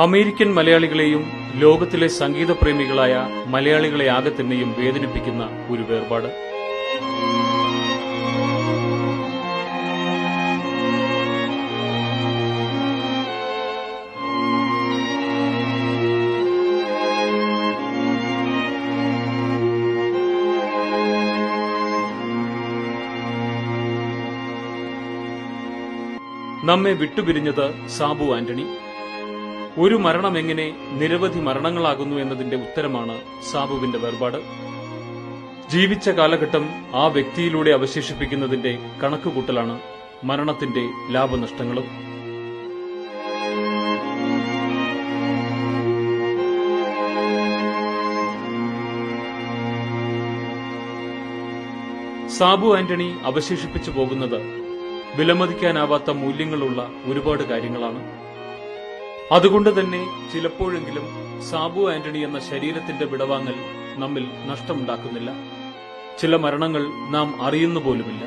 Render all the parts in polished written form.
American മലയാളികളെയും ലോകത്തിലെ സംഗീതപ്രേമികളായ മലയാളികളെ ആകെ തന്നെയും വേദനിപ്പിക്കുന്ന ഒരു വേർപാട്. നമ്മെ വിട്ടുപിരിഞ്ഞത് സാബു ആന്റണി. ഒരു മരണം എങ്ങനെ നിരവധി മരണങ്ങളാകുന്നു എന്നതിന്റെ ഉത്തരമാണ് സാബുവിന്റെ വേർപാട്. ജീവിച്ച കാലഘട്ടം ആ വ്യക്തിയിലൂടെ അവശേഷിപ്പിക്കുന്നതിന്റെ കണക്കുകൂട്ടലാണ് മരണത്തിന്റെ ലാഭനഷ്ടങ്ങളും. സാബു ആന്റണി അവശേഷിപ്പിച്ചു പോകുന്നത് വിലമതിക്കാനാവാത്ത മൂല്യങ്ങളുള്ള ഒരുപാട് കാര്യങ്ങളാണ്. അതുകൊണ്ട് തന്നെ ചിലപ്പോഴെങ്കിലും സാബു ആന്റണി എന്ന ശരീരത്തിന്റെ വിടവാങ്ങൽ നമ്മിൽ നഷ്ടമുണ്ടാക്കുന്നില്ല. ചില മരണങ്ങൾ നാം അറിയുന്നു പോലുമില്ല.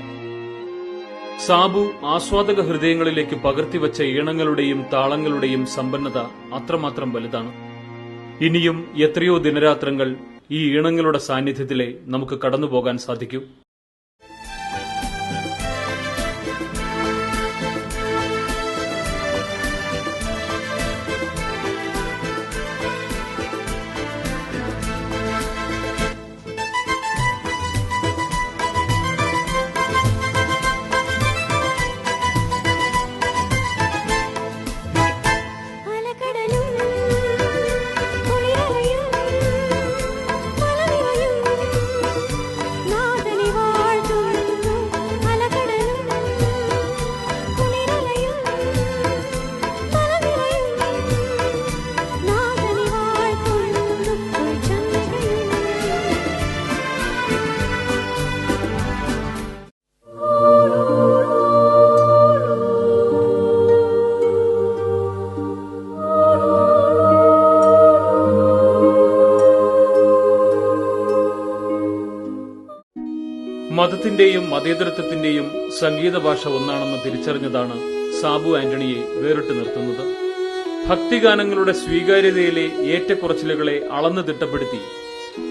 സാബു ആസ്വാദക ഹൃദയങ്ങളിലേക്ക് പകർത്തിവച്ച ഈണങ്ങളുടെയും താളങ്ങളുടെയും സമ്പന്നത അത്രമാത്രം വലുതാണ്. ഇനിയും എത്രയോ ദിനരാത്രങ്ങൾ ഈ ഈണങ്ങളുടെ സാന്നിധ്യത്തിലെ നമുക്ക് കടന്നുപോകാൻ സാധിക്കൂ. മതത്തിന്റെയും മതേതരത്വത്തിന്റെയും സംഗീത ഭാഷ ഒന്നാണെന്ന് തിരിച്ചറിഞ്ഞതാണ് സാബു ആന്റണിയെ വേറിട്ട് നിർത്തുന്നത്. ഭക്തിഗാനങ്ങളുടെ സ്വീകാര്യതയിലെ ഏറ്റക്കുറച്ചിലുകളെ അളന്നു തിട്ടപ്പെടുത്തി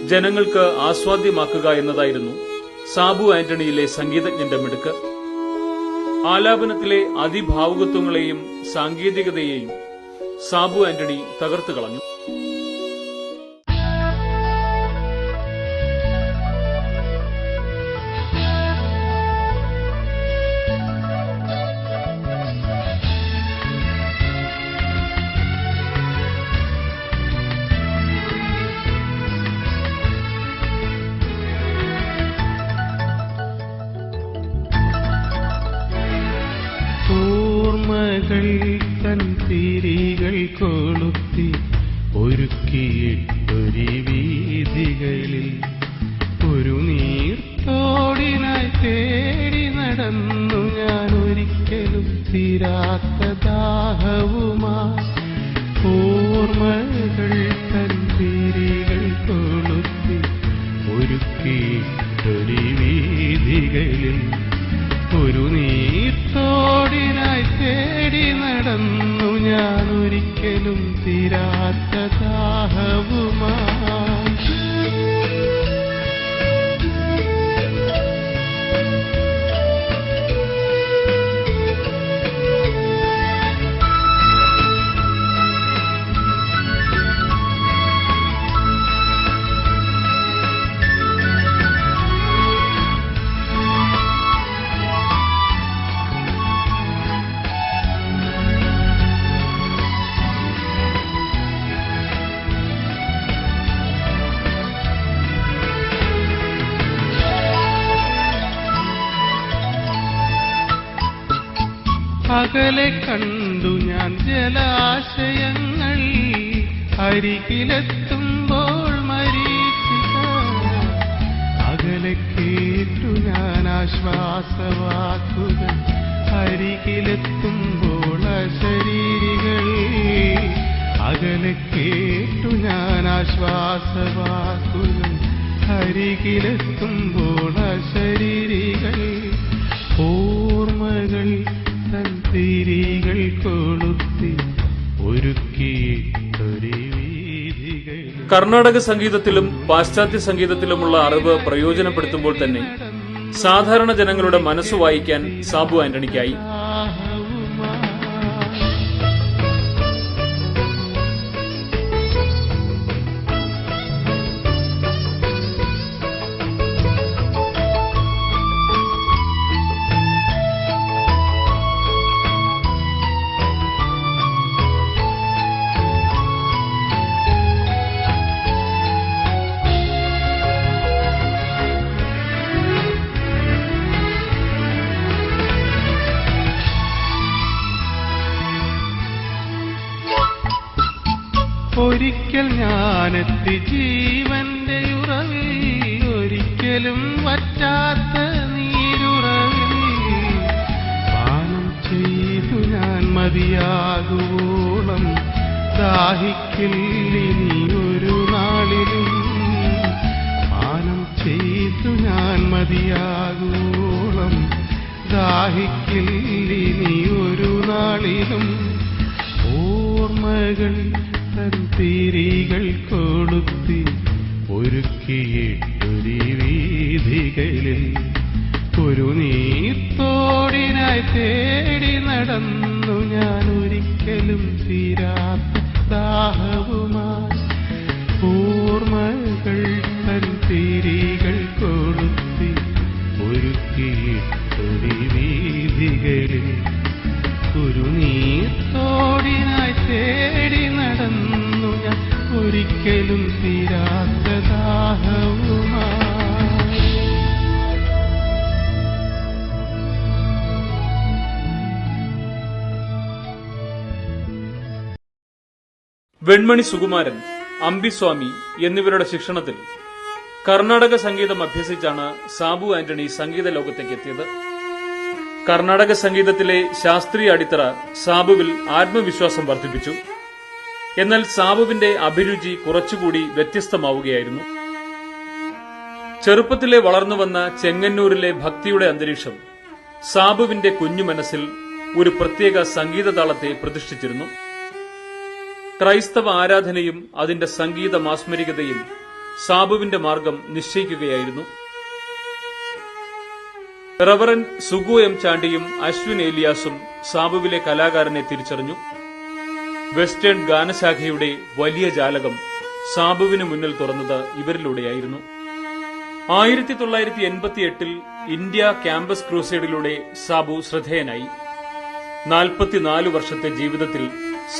ജനങ്ങൾക്ക് ആസ്വാദ്യമാക്കുക എന്നതായിരുന്നു സാബു ആന്റണിയിലെ സംഗീതജ്ഞന്റെ മിടുക്ക്. ആലാപനത്തിലെ അതിഭാവുകത്വങ്ങളെയും സാങ്കേതികതയെയും സാബു ആന്റണി തകർത്തു കളഞ്ഞു. തൻ തിരികൾ കൊളുത്തി ഒരുക്കിയിട്ടൊരു വീഥികളിൽ ഒരു നീർത്തോടിനായി തേടി നടന്നു ഞാൻ ഒരിക്കലും തീരാത്ത ദാഹവുമായി. ഓർമ്മകൾ തൻ തിരികൾ കൊളുത്തി ഒരുക്കിയിട്ടൊരു വീഥികളിൽ ഒരു നീർത്തോടിനായി തേടി നടന്നു ഞാൻ ഒരിക്കലും തീരാത്ത ദാഹവുമായി. അകലെ കണ്ടു ഞാൻ ജലാശയങ്ങൾ, അരികിലെത്തുമ്പോൾ മരീചിക. അകലെ കേട്ടു ഞാൻ ആശ്വാസവാക്കുകൾ, അരികിലെത്തുമ്പോൾ അശരീരികൾ. അകലെ കേട്ടു ഞാൻ ആശ്വാസവാക്കുകൾ, അരികിലെത്തുമ്പോൾ അശരീരികൾ. ഓർമ്മകൾ തൻ തിരികൾ കൊളുത്തി ഒരുക്കി കർണാടക സംഗീതത്തിലും പാശ്ചാത്യ സംഗീതത്തിലുമുള്ള അറിവ് പ്രയോജനപ്പെടുത്തുമ്പോൾ തന്നെ സാധാരണ ജനങ്ങളുടെ മനസ്സ് വായിക്കാൻ സാബു ആന്റണിക്കായി. ഒരിക്കൽ ഞാനെത്തി ജീവന്റെ ഉറവിൽ, ഒരിക്കലും വറ്റാത്ത നീരുറവിൽ, പാനം ചെയ്തു ഞാൻ മതിയാകുവോളം ദാഹിക്കില്ലിനി ഒരു നാളിലും, പാനം ചെയ്തു ഞാൻ മതിയാകുവോളം ദാഹിക്കില്ലിനി ഒരു നാളിലും. ഓർമ്മകൾ തിരികൾ കൊളുത്തി ഒരുക്കിയിട്ടൊരു വീഥികളിൽ ഒരു നീർത്തോടിനായി തേടി നടന്നു ഞാൻ ഒരിക്കലും തീരാത്ത ദാഹവുമായി. ഓർമ്മകൾ തിരികൾ കൊളുത്തി ഒരുക്കിയിട്ടൊരു വീഥികളിൽ ഒരു നീർത്തോടിനായി തേടി നടന്നു ഞാൻ ഒരിക്കലും തീരാത്ത ദാഹവുമായി. വെൺമണി സുകുമാരൻ, അംബിസ്വാമി എന്നിവരുടെ ശിക്ഷണത്തിൽ കർണാടക സംഗീതം അഭ്യസിച്ചാണ് സാബു ആന്റണി സംഗീത ലോകത്തേക്ക് എത്തിയത്. കർണാടക സംഗീതത്തിലെ ശാസ്ത്രീയ അടിത്തറ സാബുവിൽ ആത്മവിശ്വാസം വർദ്ധിപ്പിച്ചു. എന്നാൽ സാബുവിന്റെ അഭിരുചി കുറച്ചുകൂടി വ്യത്യസ്തമാവുകയായിരുന്നു. ചെറുപ്പത്തിലെ വളർന്നുവന്ന ചെങ്ങന്നൂരിലെ ഭക്തിയുടെ അന്തരീക്ഷം സാബുവിന്റെ കുഞ്ഞു മനസ്സിൽ ഒരു പ്രത്യേക സംഗീതതാളത്തെ പ്രതിഷ്ഠിച്ചിരുന്നു. ക്രൈസ്തവ ആരാധനയും അതിന്റെ സംഗീത മാസ്മരികതയും സാബുവിന്റെ മാർഗം നിശ്ചയിക്കുകയായിരുന്നു. റവറൻ സുഗു എം ചാണ്ടിയും അശ്വിൻ ഏലിയാസും സാബുവിലെ കലാകാരനെ തിരിച്ചറിഞ്ഞു. വെസ്റ്റേൺ ഗാനശാഖയുടെ വലിയ ജാലകം സാബുവിന് മുന്നിൽ തുറന്നത് ഇവരിലൂടെയായിരുന്നു. 1988 ഇന്ത്യ ക്യാമ്പസ് ക്രൂസേഡിലൂടെ സാബു ശ്രദ്ധേയനായി. 44 വർഷത്തെ ജീവിതത്തിൽ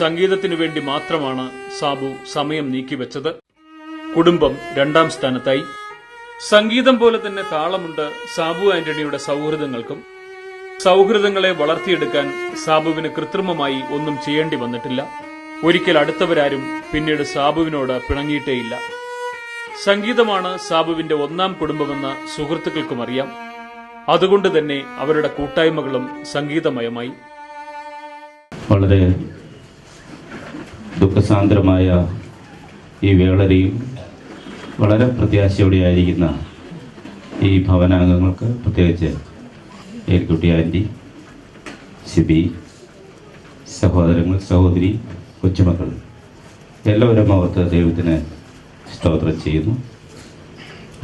സംഗീതത്തിനു വേണ്ടി മാത്രമാണ് സാബു സമയം നീക്കിവെച്ചത്. കുടുംബം 2ാം സ്ഥാനത്തായി. സംഗീതം പോലെ തന്നെ താളമുണ്ട് സാബു ആന്റണിയുടെ സൗഹൃദങ്ങൾക്കും. സൗഹൃദങ്ങളെ വളർത്തിയെടുക്കാൻ സാബുവിന് കൃത്രിമമായി ഒന്നും ചെയ്യേണ്ടി വന്നിട്ടില്ല. ഒരിക്കൽ അടുത്തവരാരും പിന്നീട് സാബുവിനോട് പിണങ്ങിയിട്ടേയില്ല. സംഗീതമാണ് സാബുവിന്റെ 1ാം കുടുംബമെന്ന് സുഹൃത്തുക്കൾക്കും അറിയാം. അതുകൊണ്ട് തന്നെ അവരുടെ കൂട്ടായ്മകളും സംഗീതമയമായി. വളരെ ദുഃഖസാന്ദ്രമായ ഈ വേളരെയും വളരെ പ്രത്യാശയോടെയായിരിക്കുന്ന ഈ ഭവനാംഗങ്ങൾക്ക്, പ്രത്യേകിച്ച് ഏൽക്കുട്ടി ആൻറ്റി, സിബി, സഹോദരങ്ങൾ, സഹോദരി, കൊച്ചുമക്കൾ എല്ലാവരും മുഖത്ത് ദൈവത്തിന് സ്തോത്രം ചെയ്യുന്നു.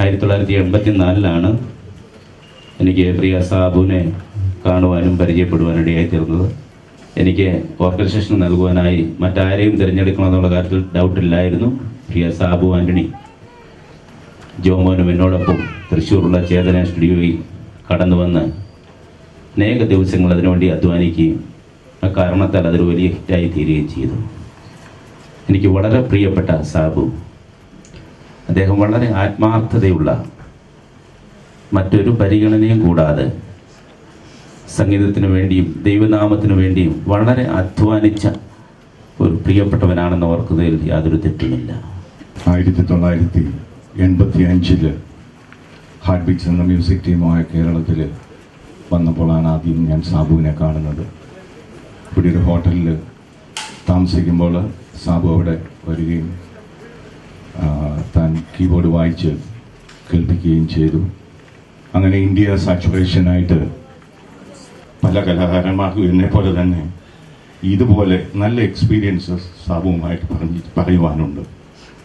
1984 എനിക്ക് പ്രിയ സാബുവിനെ കാണുവാനും പരിചയപ്പെടുവാനും ഇടയായിത്തീർന്നത്. എനിക്ക് ഓർക്കസ്ട്രേഷൻ നൽകുവാനായി മറ്റാരെയും തിരഞ്ഞെടുക്കണമെന്നുള്ള കാര്യത്തിൽ ഡൗട്ടില്ലായിരുന്നു. പ്രിയ സാബു ആന്റണി ജോമോനും എന്നോടൊപ്പം തൃശ്ശൂരുള്ള ചേതന സ്റ്റുഡിയോയിൽ കടന്നു വന്ന് അനേക ദിവസങ്ങൾ അതിനുവേണ്ടി അധ്വാനിക്കുകയും അക്കാരണത്താൽ അതൊരു വലിയ ഹിറ്റായി തീരുകയും ചെയ്തു. എനിക്ക് വളരെ പ്രിയപ്പെട്ട സാബു, അദ്ദേഹം വളരെ ആത്മാർത്ഥതയുള്ള, മറ്റൊരു പരിഗണനയും കൂടാതെ സംഗീതത്തിനു വേണ്ടിയും ദൈവനാമത്തിനു വേണ്ടിയും വളരെ അധ്വാനിച്ച ഒരു പ്രിയപ്പെട്ടവനാണെന്ന് ഓർക്കുന്നതിൽ യാതൊരു തെറ്റുമില്ല. 1985 ഹാർട്ട് ബീറ്റ്സ് എന്ന മ്യൂസിക് ടീമുമായ കേരളത്തിൽ വന്നപ്പോഴാണ് ആദ്യം ഞാൻ സാബുവിനെ കാണുന്നത്. ഇവിടെ ഒരു ഹോട്ടലിൽ താമസിക്കുമ്പോൾ സാബു അവിടെ വരികയും താൻ കീബോർഡ് വായിച്ച് കേൾപ്പിക്കുകയും ചെയ്തു. അങ്ങനെ ഇന്ത്യ സാച്ചുറേഷനായിട്ട് പല കലാകാരന്മാർക്കും എന്നെപ്പോലെ തന്നെ ഇതുപോലെ നല്ല എക്സ്പീരിയൻസസ് സാബുവുമായിട്ട് പറയുവാനുണ്ട്.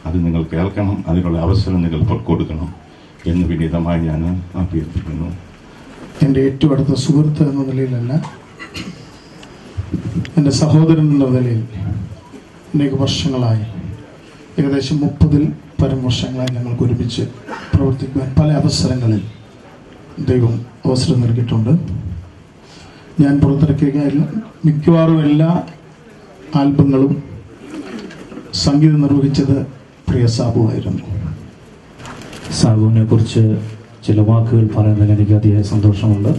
അത് നിങ്ങൾ കേൾക്കണം, അതിനുള്ള അവസരം നിങ്ങൾ കൊടുക്കണം എന്ന് വിനീതമായി ഞാൻ അഭ്യർത്ഥിക്കുന്നു. എൻ്റെ ഏറ്റവും അടുത്ത സുഹൃത്ത് എന്ന നിലയിലല്ല, എൻ്റെ സഹോദരൻ എന്ന നിലയിൽ അനേക വർഷങ്ങളായി, ഏകദേശം 30-ൽ പരം വർഷങ്ങളായി ഞങ്ങൾക്ക് ഒരുമിച്ച് പ്രവർത്തിക്കുവാൻ പല അവസരങ്ങളിൽ ദൈവം അവസരം നൽകിയിട്ടുണ്ട്. ഞാൻ പുറത്തിറക്കിയ മിക്കവാറും എല്ലാ ആൽബങ്ങളും സംഗീതം നിർവഹിച്ചത് പ്രിയ സാബുവായിരുന്നു. സാബുവിനെ കുറിച്ച് ചില വാക്കുകൾ പറയുന്നതിൽ എനിക്ക് അതിയായ സന്തോഷമുണ്ട്.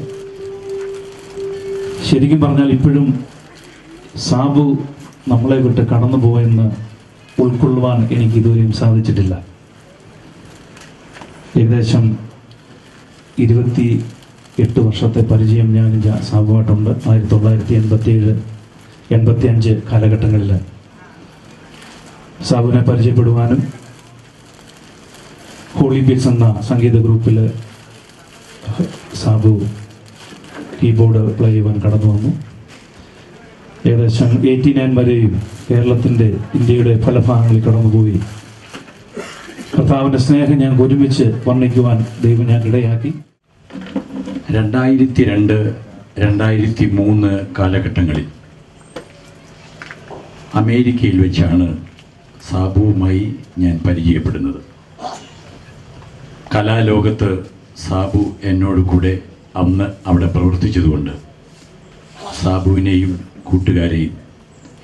ശരിക്കും പറഞ്ഞാൽ ഇപ്പോഴും സാബു നമ്മളെ വിട്ട് കടന്നു പോയെന്ന് ഉൾക്കൊള്ളുവാൻ എനിക്ക് ഇതുവരെയും സാധിച്ചിട്ടില്ല. ഏകദേശം 28 വർഷത്തെ പരിചയം ഞാൻ സാബുവായിട്ടുണ്ട്. 1987-85 കാലഘട്ടങ്ങളിൽ സാബുവിനെ പരിചയപ്പെടുവാനും ഹോളി ബീറ്റ്സ് എന്ന സംഗീത ഗ്രൂപ്പിൽ സാബു കീബോർഡ് പ്ലേ ചെയ്യുവാൻ കടന്നു വന്നു. ഏകദേശം 89 വരെയും ഇന്ത്യയുടെ പല ഭാഗങ്ങളിൽ കടന്നുപോയി. കർത്താവിൻ്റെ സ്നേഹം ഞങ്ങൾക്ക് ഒരുമിച്ച് വർണ്ണിക്കുവാൻ ദൈവം ഞങ്ങൾക്ക് ഇടയാക്കി. 2002-2003 കാലഘട്ടങ്ങളിൽ അമേരിക്കയിൽ വെച്ചാണ് സാബുവുമായി ഞാൻ പരിചയപ്പെടുന്നത്. കലാലോകത്ത് സാബു എന്നോട് കൂടെ അന്ന് അവിടെ പ്രവർത്തിച്ചതുകൊണ്ട് സാബുവിനെയും കൂട്ടുകാരെയും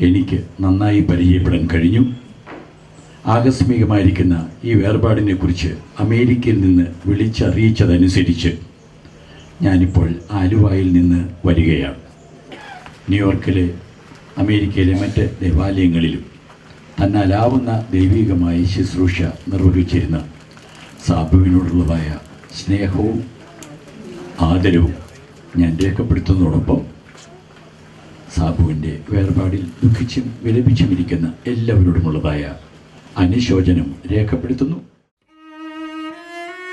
എനിക്ക് നന്നായി പരിചയപ്പെടാൻ കഴിഞ്ഞു. ആകസ്മികമായിരിക്കുന്ന ഈ വേർപാടിനെക്കുറിച്ച് അമേരിക്കയിൽ നിന്ന് വിളിച്ചറിയിച്ചതനുസരിച്ച് ഞാനിപ്പോൾ ആലുവായിൽ നിന്ന് വരികയാണ്. ന്യൂയോർക്കിലെ, അമേരിക്കയിലെ മറ്റ് ദേവാലയങ്ങളിലും തന്നാലാവുന്ന ദൈവികമായ ശുശ്രൂഷ നിർവഹിച്ചിരുന്ന സാബുവിനോടുള്ളതായ സ്നേഹവും ആദരവും ഞാൻ രേഖപ്പെടുത്തുന്നതോടൊപ്പം സാബുവിൻ്റെ വേർപാടിൽ ദുഃഖിച്ചും വിലപിച്ചുമിരിക്കുന്ന എല്ലാവരോടുമുള്ളതായ അനുശോചനം രേഖപ്പെടുത്തുന്നു.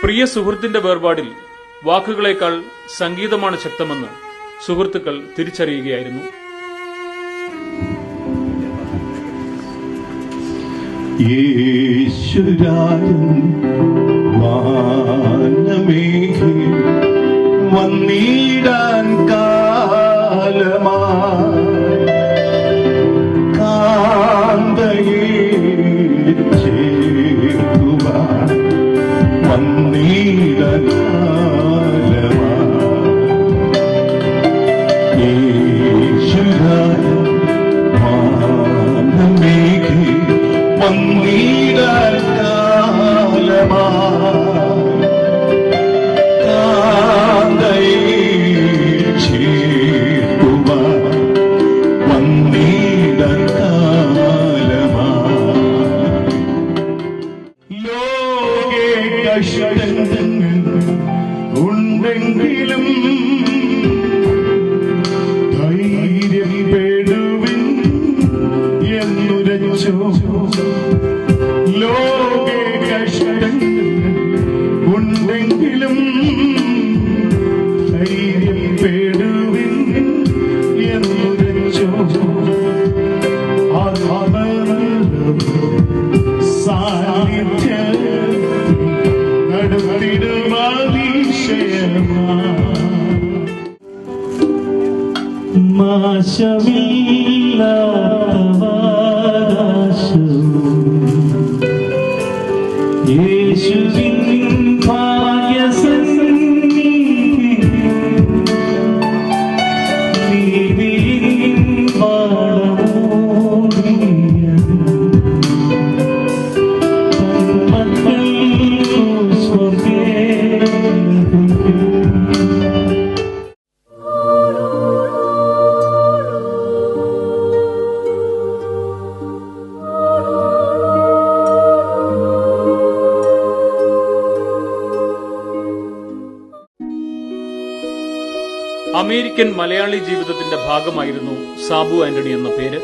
പ്രിയ സുഹൃത്തിന്റെ വേർപാടിൽ വാക്കുകളേക്കാൾ സംഗീതമാണ് ശക്തമെന്ന് സുഹൃത്തുക്കൾ തിരിച്ചറിയുകയായിരുന്നു. വന്നിടാൻ കാലമായി കാന്തയെ ചേർക്കുവാൻ വന്നിടാൻ കാലമായി യേശുരാജൻ വാനമേഘേ വന്നിടാൻ കാലമായി ഉണ്ടെങ്കിലും ധൈര്യപ്പെടുവിൻ എന്നുരച്ചു. ലോകേ കഷ്ടങ്ങൾ ഉണ്ടെങ്കിലും ധൈര്യപ്പെടുവിൻ എന്നുരച്ചു. സാന്നിധ്യ യേശുവിൻ അമേരിക്കൻ മലയാളി ജീവിതത്തിന്റെ ഭാഗമായിരുന്നു സാബു ആന്റണി എന്ന പേര്.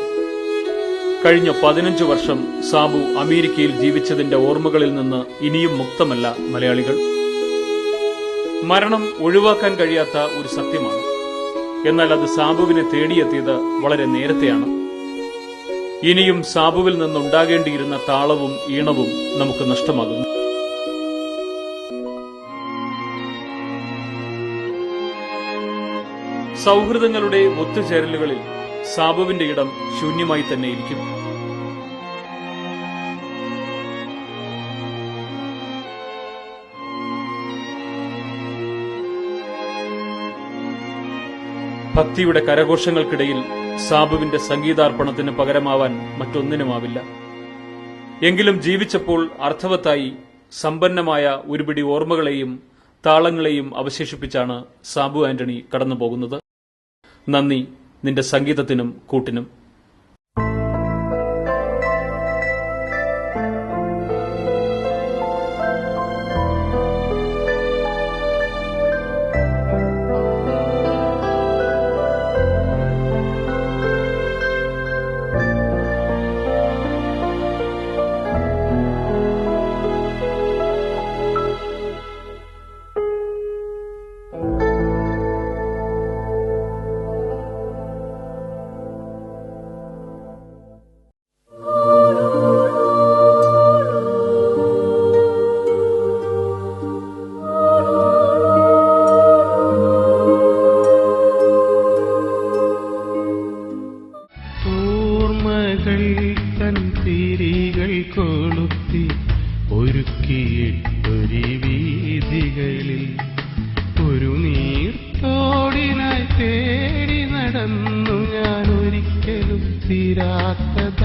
കഴിഞ്ഞ 15 വർഷം സാബു അമേരിക്കയിൽ ജീവിച്ചതിന്റെ ഓർമ്മകളിൽ നിന്ന് ഇനിയും മുക്തമല്ല മലയാളികൾ. മരണം ഒഴിവാക്കാൻ കഴിയാത്ത ഒരു സത്യമാണ്. എന്നാൽ അത് സാബുവിനെ തേടിയെത്തിയത് വളരെ നേരത്തെയാണ്. ഇനിയും സാബുവിൽ നിന്നുണ്ടാകേണ്ടിയിരുന്ന താളവും ഈണവും നമുക്ക് നഷ്ടമാകുന്നു. സൗഹൃദങ്ങളുടെ ഒത്തുചേരലുകളിൽ സാബുവിന്റെ ഇടം ശൂന്യമായി തന്നെ ഇരിക്കും. ഭക്തിയുടെ കരഘോഷങ്ങൾക്കിടയിൽ സാബുവിന്റെ സംഗീതാർപ്പണത്തിന് പകരമാവാൻ മറ്റൊന്നിനുമാവില്ല. എങ്കിലും ജീവിച്ചപ്പോൾ അർത്ഥവത്തായി സമ്പന്നമായ ഒരുപിടി ഓർമ്മകളെയും താളങ്ങളെയും അവശേഷിപ്പിച്ചാണ് സാബു ആന്റണി കടന്നുപോകുന്നത്. നന്ദി നിന്റെ സംഗീതത്തിനും കൂട്ടിനും. തൻ തിരികൾ കൊളുത്തി ഒരുക്കിയിട്ടൊരു വീതികളിൽ ഒരു നീർത്തോടിനായി തേടി നടന്നു ഞാൻ ഒരിക്കലും തീരാത്ത